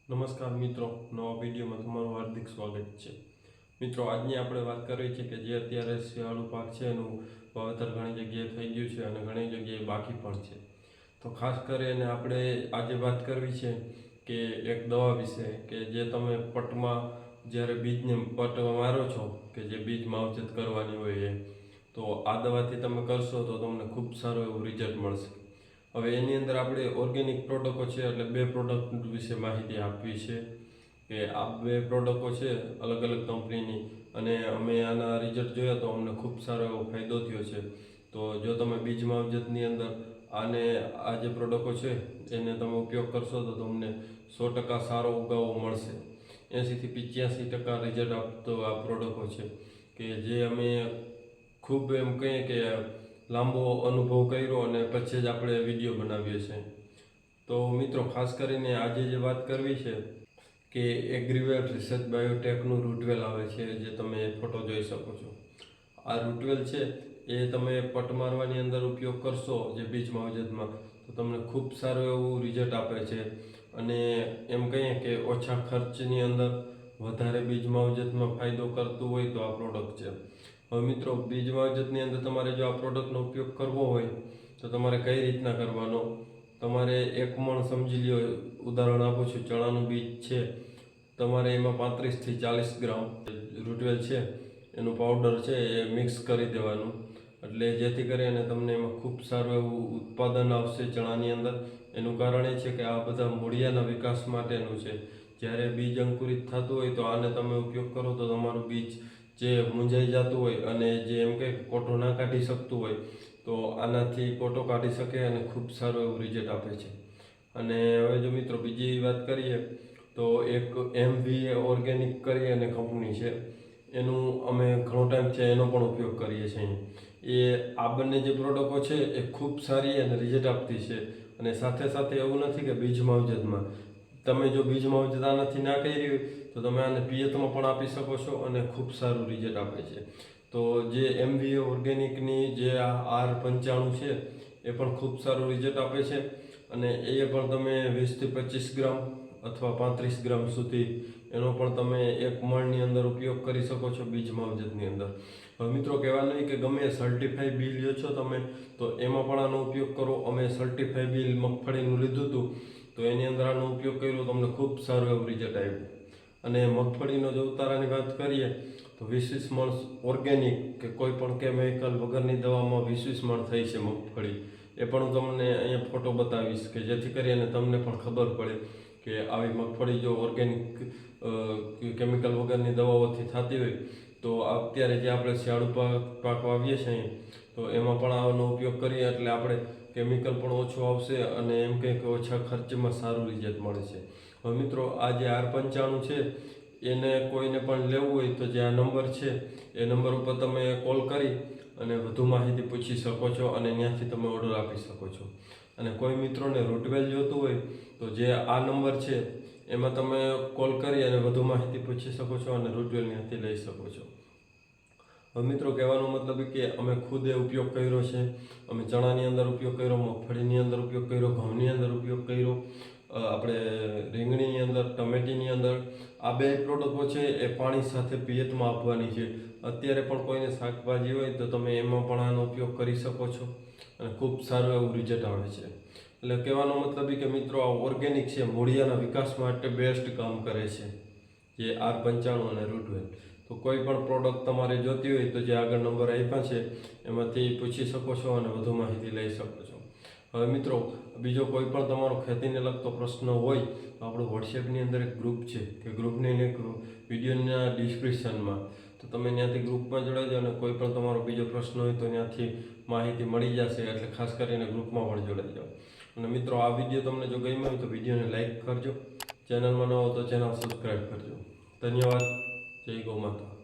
નમસ્કાર મિત્રો, નવા વિડીયોમાં તમારું હાર્દિક સ્વાગત છે. મિત્રો, આજની આપણે વાત કરવી છે કે જે અત્યારે શિયાળુ પાક છે એનું વાવેતર ઘણી જગ્યાએ થઈ ગયું છે અને ઘણી જગ્યાએ બાકી પણ છે. તો ખાસ કરીને આપણે આજે વાત કરવી છે કે એક દવા વિશે કે જે તમે પટમાં જ્યારે બીજને પટ મારો છો કે જે બીજ માવજત કરવાની હોય તો આ દવાથી તમે કરશો તો તમને ખૂબ સારું એવું રિઝલ્ટ મળશે. હવે એની અંદર આપણે ઓર્ગેનિક પ્રોડક્ટો છે એટલે બે પ્રોડક્ટ વિશે માહિતી આપવી છે કે આ બે પ્રોડક્ટો છે અલગ અલગ કંપનીની, અને અમે આના રિઝલ્ટ જોયા તો અમને ખૂબ સારો એવો ફાયદો થયો છે. તો જો તમે બીજ માવજતની અંદર આ જે પ્રોડક્ટો છે એને તમે ઉપયોગ કરશો તો તમને 100% સારો ઉગાવો મળશે. 80થી 85% રિઝલ્ટ આપતો આ પ્રોડક્ટો છે કે જે અમે ખૂબ એમ કહીએ કે લાંબો અનુભવ કર્યો અને પછી જ આપણે વિડીયો બનાવીએ છીએ. તો મિત્રો, ખાસ કરીને આજે જે વાત કરવી છે કે એગ્રીવેલ રિસર્ચ બાયોટેકનું રૂટવેલ આવે છે, જે તમે ફોટો જોઈ શકો છો. આ રૂટવેલ છે એ તમે પટ મારવાની અંદર ઉપયોગ કરશો જે બીજ માવજતમાં, તો તમને ખૂબ સારું એવું રિઝલ્ટ આપે છે. અને એમ કહીએ કે ઓછા ખર્ચની અંદર વધારે બીજ માવજતમાં ફાયદો કરતું હોય તો આ પ્રોડક્ટ છે. હવે મિત્રો, બીજ માવજતની અંદર તમારે જો આ પ્રોડક્ટનો ઉપયોગ કરવો હોય તો તમારે કઈ રીતના કરવાનો, તમારે 1 મણ સમજી લ્યો, ઉદાહરણ આપું છું, ચણાનું બીજ છે, તમારે એમાં 35થી 40 ગ્રામ રૂટવેલ છે એનું પાવડર છે એ મિક્સ કરી દેવાનું, એટલે જેથી કરીને તમને એમાં ખૂબ સારું એવું ઉત્પાદન આવશે ચણાની અંદર. એનું કારણ એ છે કે આ બધા મૂળિયાના વિકાસ માટેનું છે. જ્યારે બીજ અંકુરિત થતું હોય તો આને તમે ઉપયોગ કરો તો તમારું બીજ જે મૂંઝાઈ જતું હોય અને જે એમ કે કોટો ના કાઢી શકતું હોય તો આનાથી કોટો કાઢી શકે અને ખૂબ સારું એવું રિઝલ્ટ આપે છે. અને હવે જો મિત્રો બીજી વાત કરીએ તો એક MVA ઓર્ગેનિક કરી અને કંપની છે, એનું અમે ઘણો ટાઈમ છે એનો પણ ઉપયોગ કરીએ છીએ. આ બંને જે પ્રોડક્ટો છે એ ખૂબ સારી અને રિઝલ્ટ આપતી છે. અને સાથે સાથે એવું નથી કે બીજ માવજતમાં તમે જો બીજ માવજત આનાથી ના કરી હોય તો તમે આને પિયતમાં પણ આપી શકો છો અને ખૂબ સારું રિઝલ્ટ આપે છે. તો જે MVA ઓર્ગેનિકની જે આ R95 છે એ પણ ખૂબ સારું રિઝલ્ટ આપે છે. અને એ પણ તમે 20થી 25 ગ્રામ અથવા 35 ગ્રામ સુધી એનો પણ તમે 1 મણની અંદર ઉપયોગ કરી શકો છો બીજ માવજતની અંદર. હવે મિત્રો, કહેવાનું નહીં કે ગમે સર્ટિફાઈ બી લ્યો છો તમે તો એમાં પણ આનો ઉપયોગ કરો. અમે સર્ટિફાઈ બી મગફળીનું લીધું હતું તો એની અંદર આનો ઉપયોગ કર્યો, તમને ખૂબ સારું એવું રિઝલ્ટ આવ્યું. અને મગફળીનો જો ઉતારાની વાત કરીએ તો 20 મણ ઓર્ગેનિક કે કોઈ પણ કેમિકલ વગરની દવામાં 20 મણ થઈ છે મગફળી. એ પણ હું તમને અહીંયા ફોટો બતાવીશ કે જેથી કરીને તમને પણ ખબર પડે કે આવી મગફળી જો ઓર્ગેનિક કેમિકલ વગરની દવાઓથી થતી હોય તો અત્યારે જે આપણે શિયાળુ પાક વાવીએ છીએ તો એમાં પણ આનો ઉપયોગ કરીએ એટલે આપણે કેમિકલ પણ ઓછું આવશે અને એમ કંઈક ઓછા ખર્ચમાં સારું રિઝલ્ટ મળે છે. હવે મિત્રો, આ જે R95 છે એને કોઈને પણ લેવું હોય તો જે આ નંબર છે એ નંબર ઉપર તમે કોલ કરી અને વધુ માહિતી પૂછી શકો છો અને ત્યાંથી તમે ઓર્ડર આપી શકો છો. અને કોઈ મિત્રોને રૂટવેલ જોતું હોય તો જે આ નંબર છે એમાં તમે કોલ કરી અને વધુ માહિતી પૂછી શકો છો અને રૂટવેલ ત્યાંથી લઈ શકો છો. હવે મિત્રો, કહેવાનો મતલબ કે અમે ખુદે ઉપયોગ કર્યો છે. અમે ચણાની અંદર ઉપયોગ કર્યો, મગફળીની અંદર ઉપયોગ કર્યો, ઘઉંની અંદર ઉપયોગ કર્યો, આપણે રીંગણીની અંદર, ટમેટીની અંદર. આ બે પ્રોડક્ટો છે એ પાણી સાથે પિયતમાં આપવાની છે. અત્યારે પણ કોઈને શાકભાજી હોય તો તમે એમાં પણ આનો ઉપયોગ કરી શકો છો અને ખૂબ સારું એવું રિઝલ્ટ આવે છે. એટલે કહેવાનો મતલબ કે મિત્રો, આ ઓર્ગેનિક છે, મૂળિયાના વિકાસ માટે બેસ્ટ કામ કરે છે જે R95 અને રૂટવેલ. તો કોઈ પણ પ્રોડક્ટ તમારે જોતી હોય તો જે આગળ નંબર આપ્યા છે એમાંથી પૂછી શકો છો અને વધુ માહિતી લઈ શકો છો. હવે મિત્રો, બીજો કોઈ પણ તમારો ખેતીને લગતો પ્રશ્ન હોય તો આપણું વોટ્સએપની અંદર એક ગ્રુપ છે કે ગ્રુપની લિંક વિડીયોના ડિસ્ક્રિપ્શનમાં, તો તમે ત્યાંથી ગ્રુપમાં જોડાઈ જાઓ અને કોઈ પણ તમારો બીજો પ્રશ્ન હોય તો ત્યાંથી માહિતી મળી જશે. એટલે ખાસ કરીને ગ્રુપમાં પણ જોડાઈ જાઓ. અને મિત્રો, આ વિડીયો તમને જો ગમ્યો હોય તો વિડીયોને લાઇક કરજો, ચેનલમાં ન હો તો ચેનલ સબસ્ક્રાઈબ કરજો. ધન્યવાદ. જય ગૌ માતા.